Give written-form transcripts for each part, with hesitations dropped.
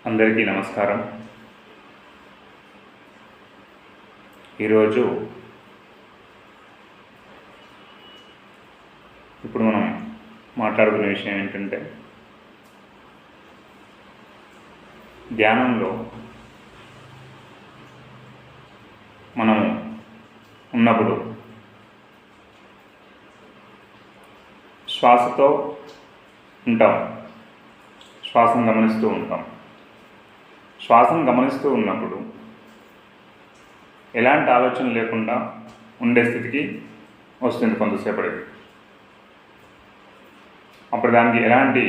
అందరికీ నమస్కారం. ఈరోజు ఇప్పుడు మనం మాట్లాడుకునే విషయం ఏంటంటే, ధ్యానంలో మనము ఉన్నప్పుడు శ్వాసతో ఉంటాం, శ్వాసను గమనిస్తూ ఉంటాం. శ్వాసను గమనిస్తూ ఉన్నప్పుడు ఎలాంటి ఆలోచన లేకుండా ఉండే స్థితికి వస్తుంది కొంతసేపటికి. అప్పుడు దానికి ఎలాంటి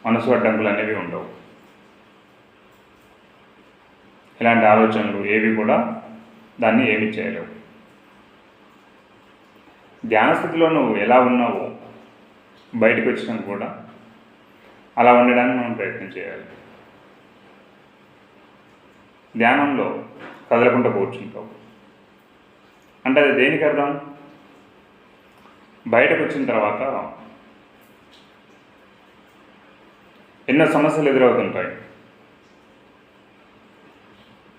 మనసు అడ్డంకులు అనేవి ఉండవు, ఎలాంటి ఆలోచనలు ఏవి కూడా దాన్ని ఏమీ చేయలేవు. ధ్యాన స్థితిలో నువ్వు ఎలా ఉన్నావో బయటకు వచ్చినాక కూడా అలా ఉండడానికి మనం ప్రయత్నం చేయాలి. ధ్యానంలో కదలకుండా కూర్చుంటావు అంటే అది దేనికి అర్థం? బయటకు వచ్చిన తర్వాత ఎన్నో సమస్యలు ఎదురవుతుంటాయి.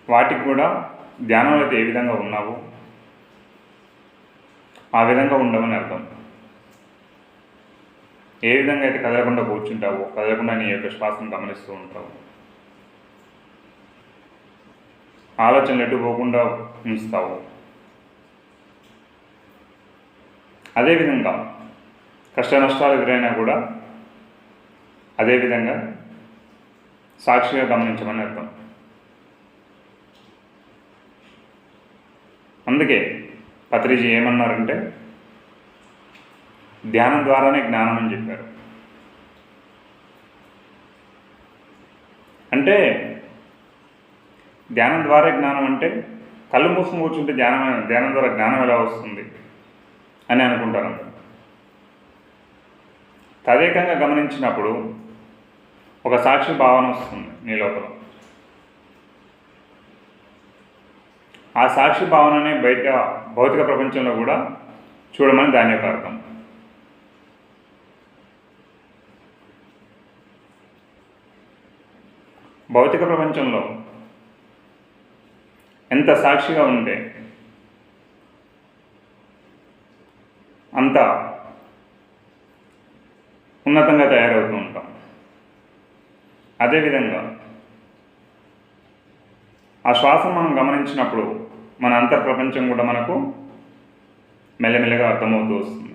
వాటికి కూడా ధ్యానంలో అయితే ఏ విధంగా ఉన్నావో ఆ విధంగా ఉండమని అర్థం. ఏ విధంగా అయితే కదలకుండా కూర్చుంటావో, కదలకుండా నీ యొక్క శ్వాసను గమనిస్తూ ఉంటావు, ఆలోచనలు ఎటు పోకుండా ఉంచుతావు, అదేవిధంగా కష్ట నష్టాలు ఎదురైనా కూడా అదేవిధంగా సాక్షిగా గమనించమని అర్థం. అందుకే పత్రిజీ ఏమన్నారంటే, ధ్యానం ద్వారానే జ్ఞానం అని చెప్పారు. అంటే ధ్యానం ద్వారా జ్ఞానం అంటే కళ్ళు మూసుకుని కూర్చుంటే ధ్యానం ద్వారా జ్ఞానం ఎలా వస్తుంది అని అనుకుంటాను. తదేకంగా గమనించినప్పుడు ఒక సాక్షి భావన వస్తుంది నీ లోపల. ఆ సాక్షి భావననే బయట భౌతిక ప్రపంచంలో కూడా చూడమని దాని యొక్క అర్థం. భౌతిక ప్రపంచంలో ఎంత సాక్షిగా ఉంటే అంత ఉన్నతంగా తయారవుతూ ఉంటాం. అదేవిధంగా ఆ శ్వాసను మనం గమనించినప్పుడు మన అంతర్ప్రపంచం కూడా మనకు మెల్లమెల్లగా అర్థమవుతూ వస్తుంది.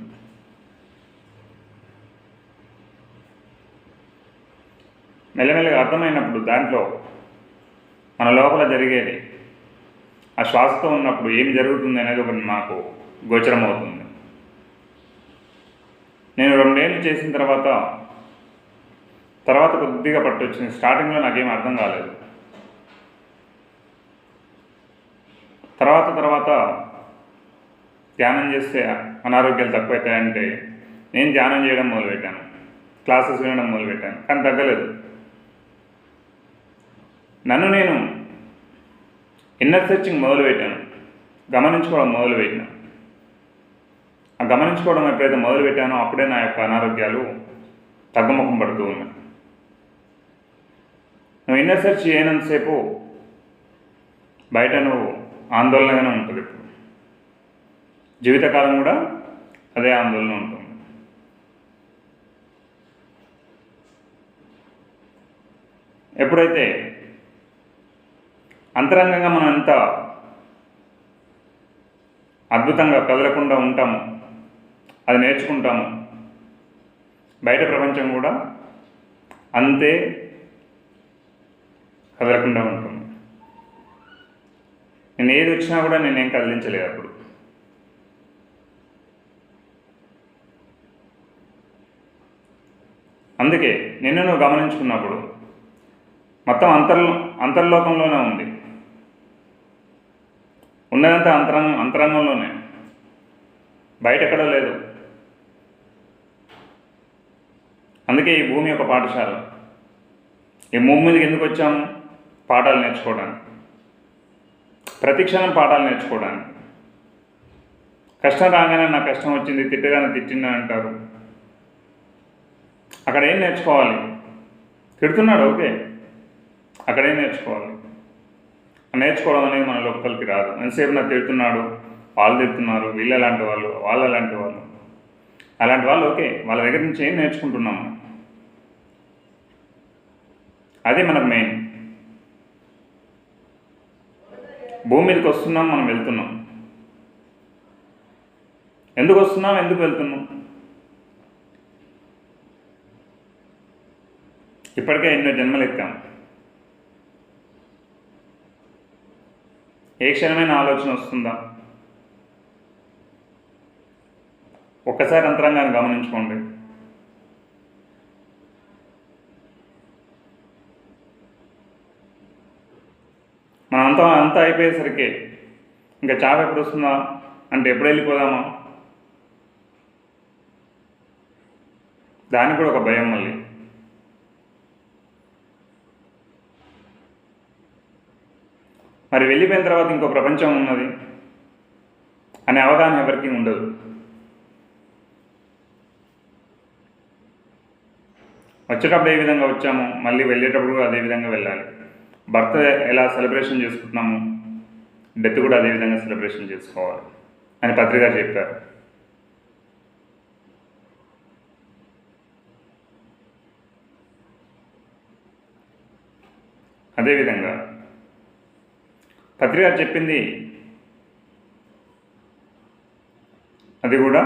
మెల్లమెల్లగా అర్థమైనప్పుడు దాంట్లో మన లోపల జరిగేది, ఆ శ్వాసతో ఉన్నప్పుడు ఏమి జరుగుతుంది అనేది ఒకటి మాకు గోచరం అవుతుంది. నేను 2 ఏళ్ళు చేసిన తర్వాత కొద్దిగా పట్టొచ్చింది. స్టార్టింగ్లో నాకేం అర్థం కాలేదు. తర్వాత ధ్యానం చేస్తే అనారోగ్యాలు తక్కువవుతాయంటే నేను ధ్యానం చేయడం మొదలుపెట్టాను, క్లాసెస్ వినడం మొదలుపెట్టాను, కానీ తగ్గలేదు. నన్ను నేను ఇన్నర్ సెర్చింగ్ మొదలుపెట్టాను, గమనించుకోవడం మొదలుపెట్టాను. ఆ గమనించుకోవడం ఎప్పుడైతే మొదలుపెట్టానో అప్పుడే నా యొక్క అనారోగ్యాలు తగ్గుముఖం పడుతూ ఉన్నాయి. నువ్వు ఇన్నర్ సెర్చ్ చేయనంతసేపు బయట నువ్వు ఆందోళనగానే ఉంటుంది. ఇప్పుడు జీవితకాలం కూడా అదే ఆందోళన ఉంటుంది. ఎప్పుడైతే అంతరంగంగా మనం ఎంత అద్భుతంగా కదలకుండా ఉంటామో, అది నేర్చుకుంటాము, బయట ప్రపంచం కూడా అంతే కదలకుండా ఉంటుంది. నేను ఏది వచ్చినా కూడా నేనేం కదిలించలేదు అప్పుడు. అందుకే నిన్ను నువ్వు గమనించుకున్నప్పుడు మొత్తం అంతర్లోకంలోనే ఉంది, ఉన్నదంతా అంతరంగంలోనే, బయట ఎక్కడ లేదు. అందుకే ఈ భూమి యొక్క పాఠశాల. ఈ భూమి మీదకి ఎందుకు వచ్చాము? పాఠాలు నేర్చుకోవడానికి, ప్రతి క్షణం పాఠాలు నేర్చుకోవడానికి. కష్టం రాగానే నాకు కష్టం వచ్చింది, తిట్టగానే తిట్టిందని అంటారు. అక్కడ ఏం నేర్చుకోవాలి? తిడుతున్నాడు, ఓకే, అక్కడే నేర్చుకోవాలి. నేర్చుకోవడం అనేది మన లోపలికి రాదు. ఎంతసేపు నాకు తిడుతున్నాడు, వాళ్ళు తిడుతున్నారు, వీళ్ళు ఎలాంటి వాళ్ళు, వాళ్ళు ఎలాంటి వాళ్ళు, అలాంటి వాళ్ళు ఓకే, వాళ్ళ దగ్గర నుంచి ఏం నేర్చుకుంటున్నాము, అదే మనకు మెయిన్. భూమి మీదకి వస్తున్నాం, మనం వెళ్తున్నాం. ఎందుకు వస్తున్నాం, ఎందుకు వెళ్తున్నాం? ఇప్పటికే ఎన్నో జన్మలు ఎత్తాం. ఏ క్షణమైన ఆలోచన వస్తుందా? ఒక్కసారి అంతరంగాన్ని గమనించుకోండి. మనం అంతా అయిపోయేసరికి ఇంకా చావు ఎప్పుడు వస్తుందా అంటే ఎప్పుడు వెళ్ళిపోదామా, దానికి కూడా ఒక భయం. మళ్ళీ మరి వెళ్ళిపోయిన తర్వాత ఇంకో ప్రపంచం ఉన్నది అనే అవగాహన ఎవరికి ఉండదు. వచ్చేటప్పుడు ఏ విధంగా వచ్చామో మళ్ళీ వెళ్ళేటప్పుడు అదే విధంగా వెళ్ళాలి. బర్త్ ఎలా సెలబ్రేషన్ చేసుకుంటున్నాము, డెత్ కూడా అదే విధంగా సెలబ్రేషన్ చేసుకోవాలి అని పత్రిక చెప్పారు. అదేవిధంగా పత్రిక చెప్పింది అది కూడా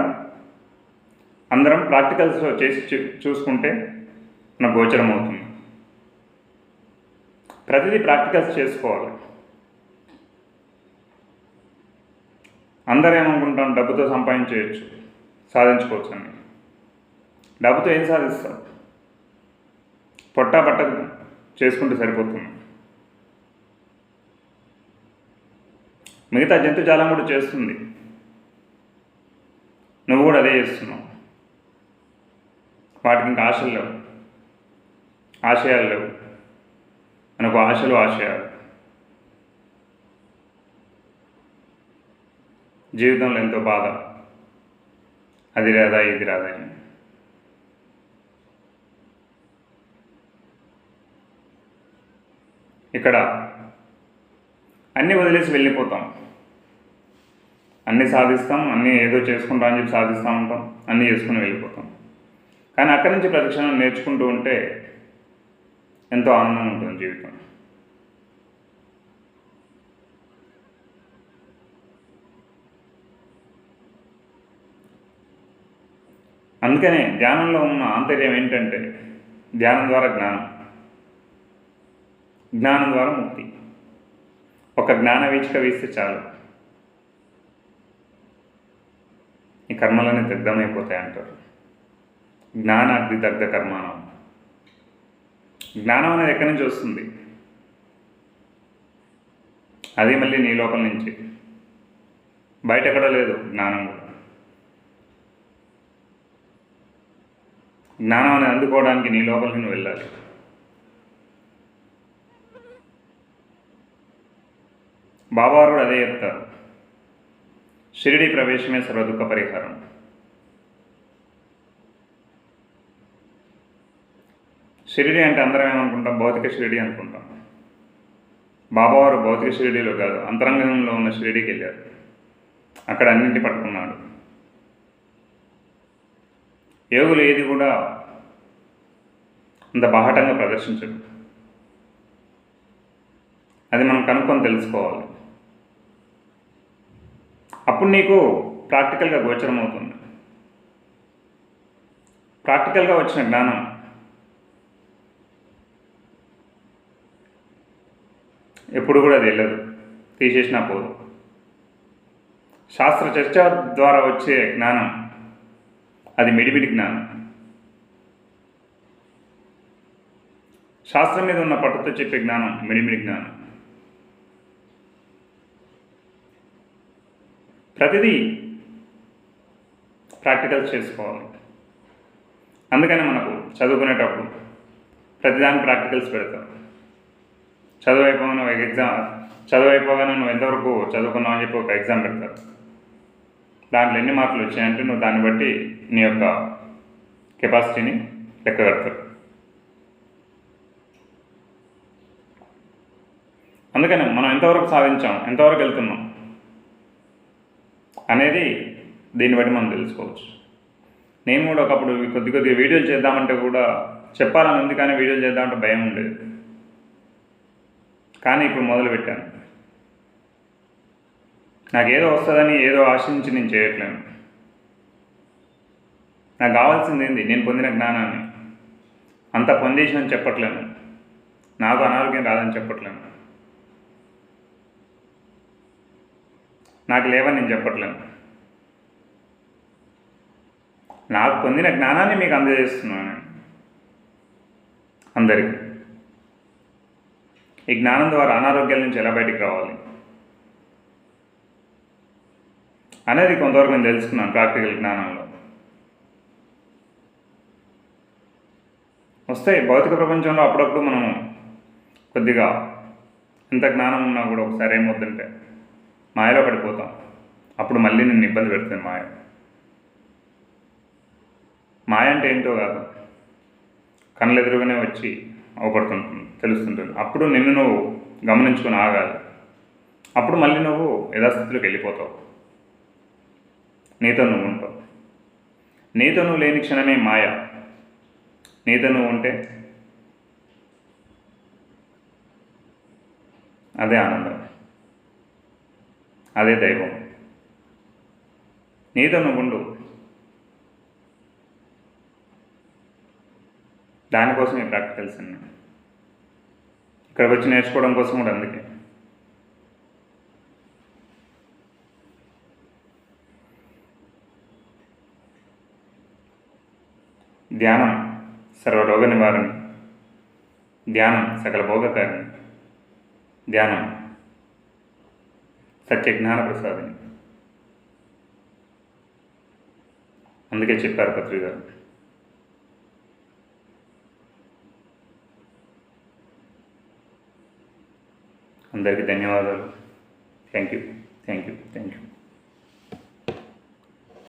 అందరం ప్రాక్టికల్స్లో చేసి చూసుకుంటే మనకు గోచరం అవుతుంది. ప్రతిదీ ప్రాక్టికల్స్ చేసుకోవాలి. అందరూ ఏమనుకుంటాం, డబ్బుతో సంపాదించవచ్చు, సాధించుకోవచ్చు అని. డబ్బుతో ఏం సాధిస్తాం? పొట్టా పట్టకు చేసుకుంటే సరిపోతుంది. మిగతా జంతుజాలం కూడా చేస్తుంది, నువ్వు కూడా అదే చేస్తున్నావు. వాటికి ఇంకా ఆశలు లేవు, ఆశయాలు లేవు. మనకు ఆశలు, ఆశయాలు. జీవితంలో ఎంతో బాధ, అది రాదా ఇది రాదా అని. ఇక్కడ అన్నీ వదిలేసి వెళ్ళిపోతాం, అన్నీ సాధిస్తాం, అన్నీ ఏదో చేసుకుంటాం అని చెప్పి సాధిస్తూ ఉంటాం, అన్నీ చేసుకుని వెళ్ళిపోతాం. కానీ అక్కడి నుంచి ప్రతిక్షణం నేర్చుకుంటూ ఉంటే ఎంతో ఆనందం ఉంటుంది జీవితం. అందుకనే ధ్యానంలో ఉన్న ఆంతర్యం ఏంటంటే ధ్యానం ద్వారా జ్ఞానం, జ్ఞానం ద్వారా ముక్తి. ఒక జ్ఞాన వీచిక వేస్తే చాలు, ఈ కర్మలన్నీ దగ్ధమైపోతాయి అంటారు. జ్ఞాన అగ్ని దగ్ధ కర్మాణం. జ్ఞానం అనేది ఎక్కడి నుంచి వస్తుంది? అది మళ్ళీ నీ లోపల నుంచి, బయట ఎక్కడ లేదు జ్ఞానం కూడా. జ్ఞానం అనేది అందుకోవడానికి నీ లోపలికి నువ్వు వెళ్ళాలి. బాబావారు కూడా అదే చెప్తారు, షిరిడి ప్రవేశమే సర్వదుఃఖ పరిహారం. షిరిడి అంటే అందరం ఏమనుకుంటాం, భౌతిక షిరిడి అనుకుంటాం. బాబావారు భౌతిక షిరిడిలో కాదు, అంతరంగంలో ఉన్న షిరిడికి వెళ్ళారు. అక్కడ అన్నింటి పట్టుకున్నాడు. యోగులు ఏది కూడా అంత బాహటంగా ప్రదర్శించదు. అది మనం కనుక్కొని తెలుసుకోవాలి. అప్పుడు నీకు ప్రాక్టికల్గా గోచరం అవుతుంది. ప్రాక్టికల్గా వచ్చిన జ్ఞానం ఎప్పుడు కూడా అది వెళ్ళదు, తీసేసినా పోదు. శాస్త్ర చర్చ ద్వారా వచ్చే జ్ఞానం అది మిడిమిడి జ్ఞానం. శాస్త్రం మీద ఉన్న పట్టుతో చెప్పే జ్ఞానం మిడిమిడి జ్ఞానం. ప్రతిదీ ప్రాక్టికల్స్ చేసుకోవాలి. అందుకని మనకు చదువుకునేటప్పుడు ప్రతిదానికి ప్రాక్టికల్స్ పెడతారు. చదువు అయిపోగానే నువ్వు ఎంతవరకు చదువుకున్నావు అని చెప్పి ఒక ఎగ్జామ్ పెడతారు. దాంట్లో ఎన్ని మార్కులు వచ్చాయంటే నువ్వు దాన్ని బట్టి నీ యొక్క కెపాసిటీని లెక్క కడతారు. అందుకని మనం ఎంతవరకు సాధించాం, ఎంతవరకు వెళ్తున్నాం అనేది దీన్ని బట్టి మనం తెలుసుకోవచ్చు. నేను కూడా ఒకప్పుడు కొద్ది వీడియోలు చేద్దామంటే కూడా చెప్పాలని ఉంది, కానీ వీడియోలు చేద్దామంటే భయం ఉండేది. కానీ ఇప్పుడు మొదలుపెట్టాను. నాకు ఏదో వస్తుందని ఏదో ఆశించి నేను చేయట్లేను. నాకు కావాల్సింది ఏంది? నేను పొందిన జ్ఞానాన్ని. అంత పొందేసినని చెప్పట్లేను, నాకు అనారోగ్యం రాదని చెప్పట్లేను, నాకు లేవని నేను చెప్పట్లేను. నాకు పొందిన జ్ఞానాన్ని మీకు అందజేస్తున్నాను అందరికీ. ఈ జ్ఞానం ద్వారా అనారోగ్యాల నుంచి ఎలా బయటికి రావాలి అనేది కొంతవరకు నేను తెలుసుకున్నాను ప్రాక్టికల్ జ్ఞానంలో. వస్తాయి భౌతిక ప్రపంచంలో అప్పుడప్పుడు మనము కొద్దిగా ఎంత జ్ఞానం ఉన్నా కూడా ఒకసారి ఏమవుతుందంటే మాయలో పడిపోతాం. అప్పుడు మళ్ళీ నిన్ను ఇబ్బంది పెడుతుంది మాయ. మాయ అంటే ఏంటో కాదు, కళ్ళ ఎదురుగానే వచ్చి అవపడుతుంటుంది, తెలుస్తుంటుంది. అప్పుడు నిన్ను నువ్వు గమనించుకొని ఆగాలి. అప్పుడు మళ్ళీ నువ్వు యథాస్థితిలోకి వెళ్ళిపోతావు, నీతో నువ్వు ఉంటావు. నీతో నువ్వు లేని క్షణమే మాయ. నీతో నువ్వు ఉంటే అదే ఆనందం, అదే దైవం. నీతో నువ్వు ఉండు. దానికోసం ఈ ప్రాక్టికల్స్ అన్నీ ఇక్కడికి వచ్చి నేర్చుకోవడం కోసం కూడా. అందుకే ధ్యానం సర్వరోగ నివారణి, ధ్యానం సకల భోగకారిణి, ధ్యానం సత్యజ్ఞాన ప్రసాదిని. అందుకే చెప్పారు పత్రి గారు. అందరికీ ధన్యవాదాలు. Thank you.